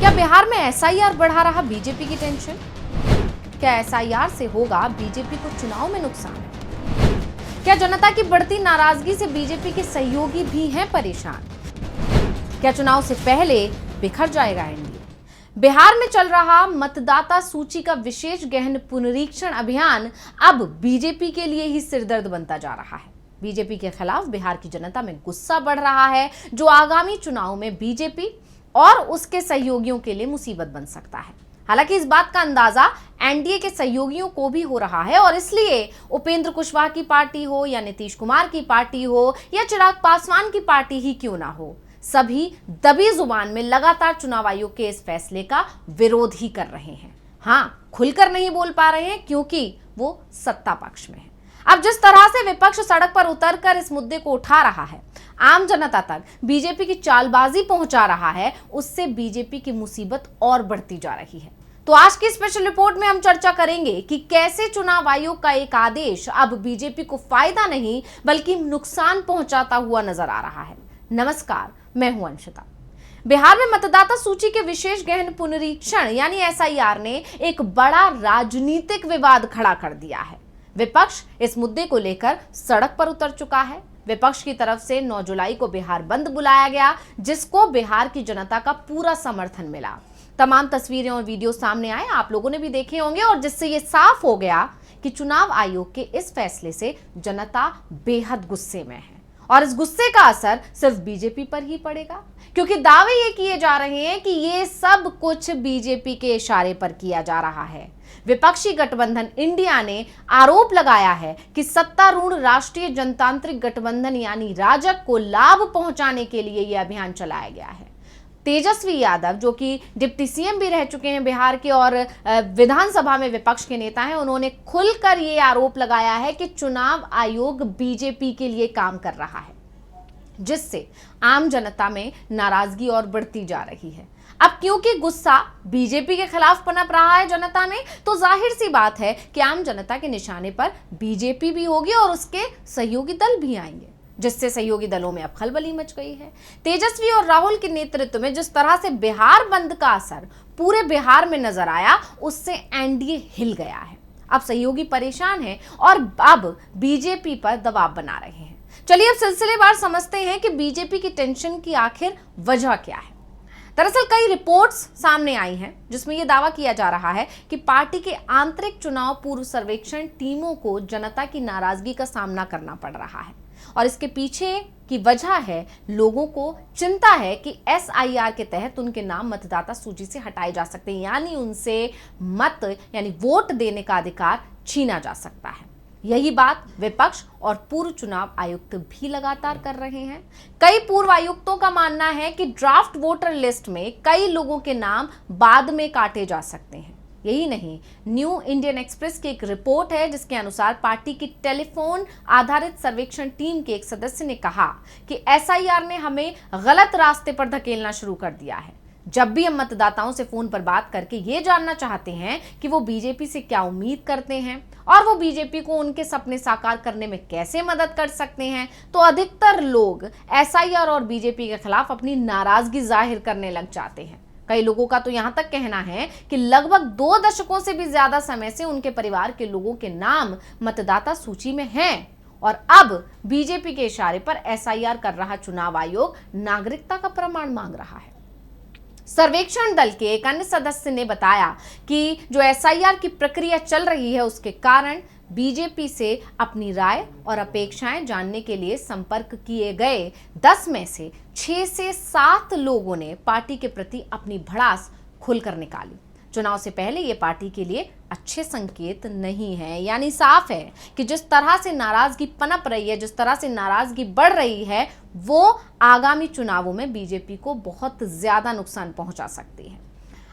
क्या बिहार में एसआईआर बढ़ा रहा बीजेपी की टेंशन? क्या एसआईआर से होगा बीजेपी को चुनाव में नुकसान? क्या जनता की बढ़ती नाराजगी से बीजेपी के सहयोगी भी हैं परेशान? क्या चुनाव से पहले बिखर जाएगा एनडीए? बिहार में चल रहा मतदाता सूची का विशेष गहन पुनरीक्षण अभियान अब बीजेपी के लिए ही सिरदर्द बनता जा रहा है। बीजेपी के खिलाफ बिहार की जनता में गुस्सा बढ़ रहा है, जो आगामी चुनाव में बीजेपी और उसके सहयोगियों के लिए मुसीबत बन सकता है। हालांकि इस बात का अंदाजा एनडीए के सहयोगियों को भी हो रहा है और इसलिए उपेंद्र कुशवाहा की पार्टी हो या नीतीश कुमार की पार्टी हो या चिराग पासवान की पार्टी ही क्यों ना हो, सभी दबी जुबान में लगातार चुनाव आयोग के इस फैसले का विरोध ही कर रहे हैं। हाँ, खुलकर नहीं बोल पा रहे हैं क्योंकि वो सत्ता पक्ष में है। अब जिस तरह से विपक्ष सड़क पर उतरकर इस मुद्दे को उठा रहा है, आम जनता तक बीजेपी की चालबाजी पहुंचा रहा है, उससे बीजेपी की मुसीबत और बढ़ती जा रही है। तो आज की स्पेशल रिपोर्ट में हम चर्चा करेंगे कि कैसे चुनाव आयोग का एक आदेश अब बीजेपी को फायदा नहीं बल्कि नुकसान पहुंचाता हुआ नजर आ रहा है। नमस्कार, मैं हूं अंशिता। बिहार में मतदाता सूची के विशेष गहन पुनरीक्षण यानी एसआईआर ने एक बड़ा राजनीतिक विवाद खड़ा कर दिया है। विपक्ष इस मुद्दे को लेकर सड़क पर उतर चुका है। विपक्ष की तरफ से 9 जुलाई को बिहार बंद बुलाया गया, जिसको बिहार की जनता का पूरा समर्थन मिला। तमाम तस्वीरें और वीडियो सामने आए, आप लोगों ने भी देखे होंगे, और जिससे ये साफ हो गया कि चुनाव आयोग के इस फैसले से जनता बेहद गुस्से में है और इस गुस्से का असर सिर्फ बीजेपी पर ही पड़ेगा, क्योंकि दावे ये किए जा रहे हैं कि ये सब कुछ बीजेपी के इशारे पर किया जा रहा है। विपक्षी गठबंधन इंडिया ने आरोप लगाया है कि सत्तारूढ़ राष्ट्रीय जनतांत्रिक गठबंधन यानी राजग को लाभ पहुंचाने के लिए यह अभियान चलाया गया है। तेजस्वी यादव, जो कि डिप्टी सीएम भी रह चुके हैं बिहार के और विधानसभा में विपक्ष के नेता हैं, उन्होंने खुलकर ये आरोप लगाया है कि चुनाव आयोग बीजेपी के लिए काम कर रहा है, जिससे आम जनता में नाराजगी और बढ़ती जा रही है। अब क्योंकि गुस्सा बीजेपी के खिलाफ पनप रहा है जनता में, तो जाहिर सी बात है कि आम जनता के निशाने पर बीजेपी भी होगी और उसके सहयोगी दल भी आएंगे, जिससे सहयोगी दलों में अब खलबली मच गई है। तेजस्वी और राहुल के नेतृत्व में जिस तरह से बिहार बंद का असर पूरे बिहार में नजर आया, उससे एनडीए हिल गया है। अब सहयोगी परेशान हैं और अब बीजेपी पर दबाव बना रहे हैं। चलिए अब सिलसिलेवार समझते हैं कि बीजेपी की टेंशन की आखिर वजह क्या है। दरअसल कई रिपोर्ट्स सामने आई हैं जिसमें यह दावा किया जा रहा है कि पार्टी के आंतरिक चुनाव पूर्व सर्वेक्षण टीमों को जनता की नाराजगी का सामना करना पड़ रहा है और इसके पीछे की वजह है, लोगों को चिंता है कि एसआईआर के तहत उनके नाम मतदाता सूची से हटाए जा सकते हैं, यानी उनसे मत यानी वोट देने का अधिकार छीना जा सकता है। यही बात विपक्ष और पूर्व चुनाव आयुक्त भी लगातार कर रहे हैं। कई पूर्व आयुक्तों का मानना है कि ड्राफ्ट वोटर लिस्ट में कई लोगों के नाम बाद में काटे जा सकते हैं। यही नहीं, न्यू इंडियन एक्सप्रेस की एक रिपोर्ट है जिसके अनुसार पार्टी की टेलीफोन आधारित सर्वेक्षण टीम के एक सदस्य ने कहा कि एसआईआर ने हमें गलत रास्ते पर धकेलना शुरू कर दिया है। जब भी हम मतदाताओं से फोन पर बात करके ये जानना चाहते हैं कि वो बीजेपी से क्या उम्मीद करते हैं और वो बीजेपी को उनके सपने साकार करने में कैसे मदद कर सकते हैं, तो अधिकतर लोग एसआईआर और बीजेपी के खिलाफ अपनी नाराजगी जाहिर करने लग जाते हैं। कई लोगों का तो यहां तक कहना है कि लगभग 2 दशकों से भी ज्यादा समय से उनके परिवार के लोगों के नाम मतदाता सूची में हैं और अब बीजेपी के इशारे पर एसआईआर कर रहा चुनाव आयोग नागरिकता का प्रमाण मांग रहा है। सर्वेक्षण दल के एक अन्य सदस्य ने बताया कि जो एसआईआर की प्रक्रिया चल रही है, उसके कारण बीजेपी से अपनी राय और अपेक्षाएं जानने के लिए संपर्क किए गए 10 में से 6 से 7 लोगों ने पार्टी के प्रति अपनी भड़ास खुलकर निकाली। चुनाव से पहले ये पार्टी के लिए अच्छे संकेत नहीं है, यानी साफ है कि जिस तरह से नाराजगी पनप रही है, जिस तरह से नाराजगी बढ़ रही है, वो आगामी चुनावों में बीजेपी को बहुत ज्यादा नुकसान पहुंचा सकती है।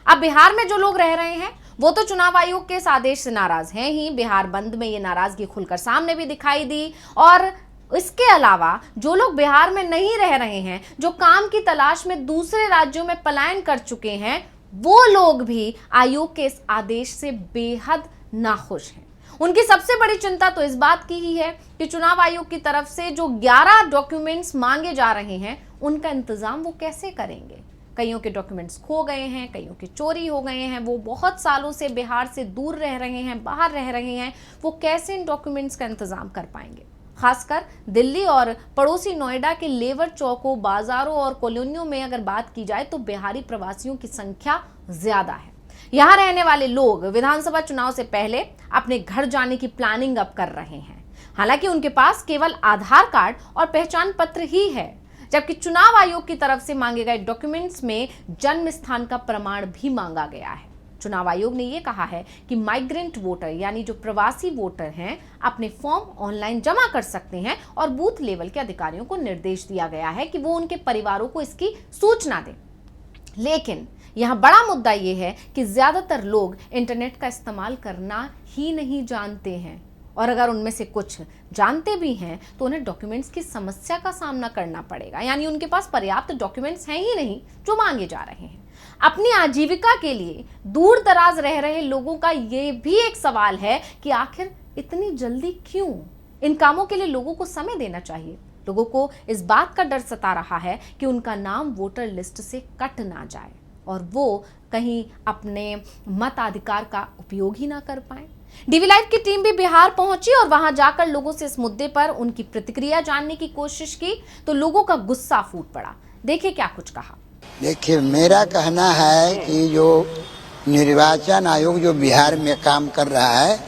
अब बिहार में जो लोग रह रहे हैं वो तो चुनाव आयोग के इस आदेश से नाराज हैं ही। बिहार बंद में ये नाराजगी खुलकर सामने भी दिखाई दी और इसके अलावा जो लोग बिहार में नहीं रह रहे हैं, जो काम की तलाश में दूसरे राज्यों में पलायन कर चुके हैं, वो लोग भी आयोग के इस आदेश से बेहद नाखुश हैं। उनकी सबसे बड़ी चिंता तो इस बात की ही है कि चुनाव आयोग की तरफ से जो 11 डॉक्यूमेंट्स मांगे जा रहे हैं, उनका इंतजाम वो कैसे करेंगे। कईयों के डॉक्यूमेंट्स खो गए हैं, कईयों के चोरी हो गए हैं, वो बहुत सालों से बिहार से दूर रह रहे हैं, बाहर रह रहे हैं, वो कैसे इन डॉक्यूमेंट्स का इंतजाम कर पाएंगे। खासकर दिल्ली और पड़ोसी नोएडा के लेबर चौकों, बाजारों और कॉलोनियों में अगर बात की जाए तो बिहारी प्रवासियों की संख्या ज्यादा है। यहाँ रहने वाले लोग विधानसभा चुनाव से पहले अपने घर जाने की प्लानिंग अब कर रहे हैं। हालांकि उनके पास केवल आधार कार्ड और पहचान पत्र ही है, जबकि चुनाव आयोग की तरफ से मांगे गए डॉक्यूमेंट्स में जन्म स्थान का प्रमाण भी मांगा गया है। चुनाव आयोग ने यह कहा है कि माइग्रेंट वोटर यानी जो प्रवासी वोटर हैं अपने फॉर्म ऑनलाइन जमा कर सकते हैं और बूथ लेवल के अधिकारियों को निर्देश दिया गया है कि वो उनके परिवारों को इसकी सूचना दें। लेकिन यहाँ बड़ा मुद्दा यह है कि ज्यादातर लोग इंटरनेट का इस्तेमाल करना ही नहीं जानते हैं, और अगर उनमें से कुछ जानते भी हैं तो उन्हें डॉक्यूमेंट्स की समस्या का सामना करना पड़ेगा। यानी उनके पास पर्याप्त डॉक्यूमेंट्स हैं ही नहीं जो मांगे जा रहे हैं। अपनी आजीविका के लिए दूर दराज रह रहे लोगों का ये भी एक सवाल है कि आखिर इतनी जल्दी क्यों? इन कामों के लिए लोगों को समय देना चाहिए। लोगों को इस बात का डर सता रहा है कि उनका नाम वोटर लिस्ट से कट ना जाए और वो कहीं अपने मताधिकार का उपयोग ही ना कर पाए। डीवी लाइव की टीम भी बिहार पहुंची और वहां जाकर लोगों से इस मुद्दे पर उनकी प्रतिक्रिया जानने की कोशिश की तो लोगों का गुस्सा फूट पड़ा। देखिए क्या कुछ कहा। देखिए, मेरा कहना है कि जो निर्वाचन आयोग जो बिहार में काम कर रहा है,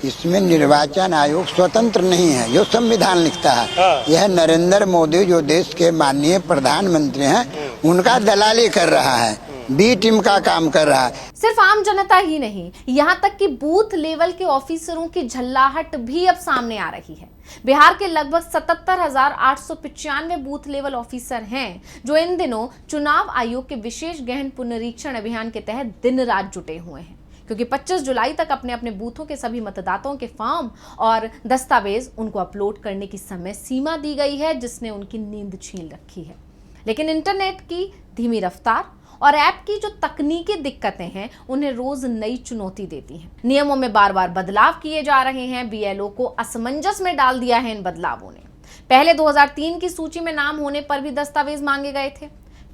इसमें निर्वाचन आयोग स्वतंत्र नहीं है जो संविधान लिखता है। यह नरेंद्र मोदी जो देश के माननीय प्रधानमंत्री हैं उनका दलाली कर रहा है, बी टीम का काम कर रहा है। सिर्फ आम जनता ही नहीं, यहाँ तक कि बूथ लेवल के ऑफिसरों की झल्लाहट भी अब सामने आ रही है। बिहार के लगभग 77,895 बूथ लेवल ऑफिसर हैं जो इन दिनों चुनाव आयोग के विशेष गहन पुनरीक्षण अभियान के तहत दिन रात जुटे हुए हैं, क्योंकि 25 जुलाई तक अपने अपने बूथों के सभी मतदाताओं के फॉर्म और दस्तावेज उनको अपलोड करने की समय सीमा दी गई है, जिसने उनकी नींद छीन रखी है। लेकिन इंटरनेट की धीमी रफ्तार और ऐप की जो तकनीकी दिक्कतें हैं उन्हें रोज नई चुनौती देती हैं। नियमों में बार बार बदलाव किए जा रहे हैं। बीएलओ को असमंजस में डाल दिया है इन बदलावों ने। पहले 2003 की सूची में नाम होने पर भी दस्तावेज मांगे गए थे,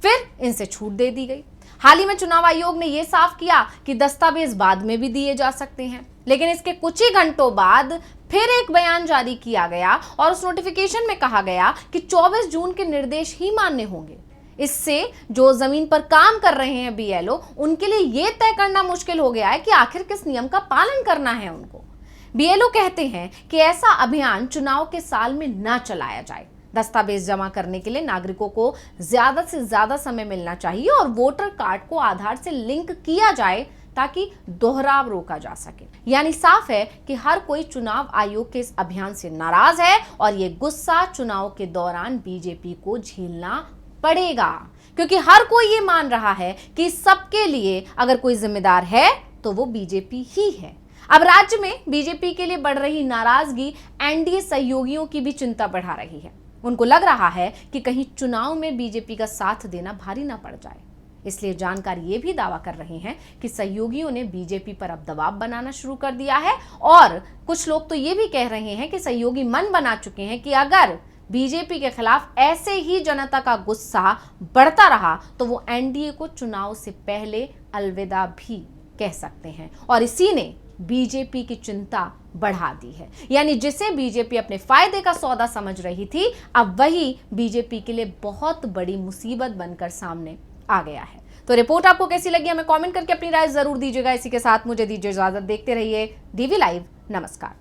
फिर इनसे छूट दे दी गई। हाल ही में चुनाव आयोग ने यह साफ किया कि दस्तावेज बाद में भी दिए जा सकते हैं, लेकिन इसके कुछ ही घंटों बाद फिर एक बयान जारी किया गया और उस नोटिफिकेशन में कहा गया कि 24 जून के निर्देश ही मान्य होंगे। इससे जो जमीन पर काम कर रहे हैं बीएलओ, उनके लिए यह तय करना मुश्किल हो गया है कि आखिर किस नियम का पालन करना है उनको। बीएलओ कहते हैं कि ऐसा अभियान चुनाव के साल में ना चलाया जाए। दस्तावेज जमा करने के लिए नागरिकों को ज्यादा से ज्यादा समय मिलना चाहिए और वोटर कार्ड को आधार से लिंक किया जाए ताकि दोहराव रोका जा सके। यानी साफ है कि हर कोई चुनाव आयोग के इस अभियान से नाराज है और ये गुस्सा चुनाव के दौरान बीजेपी को झेलना पड़ेगा, क्योंकि हर कोई ये मान रहा है कि सबके लिए अगर कोई जिम्मेदार है तो वो बीजेपी ही है। अब राज्य में बीजेपी के लिए बढ़ रही नाराजगी एनडीए सहयोगियों की भी चिंता बढ़ा रही है। उनको लग रहा है कि कहीं चुनाव में बीजेपी का साथ देना भारी ना पड़ जाए। इसलिए जानकार ये भी दावा कर रहे हैं कि सहयोगियों ने बीजेपी पर अब दबाव बनाना शुरू कर दिया है और कुछ लोग तो ये भी कह रहे हैं कि सहयोगी मन बना चुके हैं कि अगर बीजेपी के खिलाफ ऐसे ही जनता का गुस्सा बढ़ता रहा तो वो एनडीए को चुनाव से पहले अलविदा भी कह सकते हैं। और इसी ने बीजेपी की चिंता बढ़ा दी है। यानी जिसे बीजेपी अपने फायदे का सौदा समझ रही थी, अब वही बीजेपी के लिए बहुत बड़ी मुसीबत बनकर सामने आ गया है। तो रिपोर्ट आपको कैसी लगी हमें कमेंट करके अपनी राय जरूर दीजिएगा। इसी के साथ मुझे दीजिए इजाजत। देखते रहिए डीवी लाइव। नमस्कार।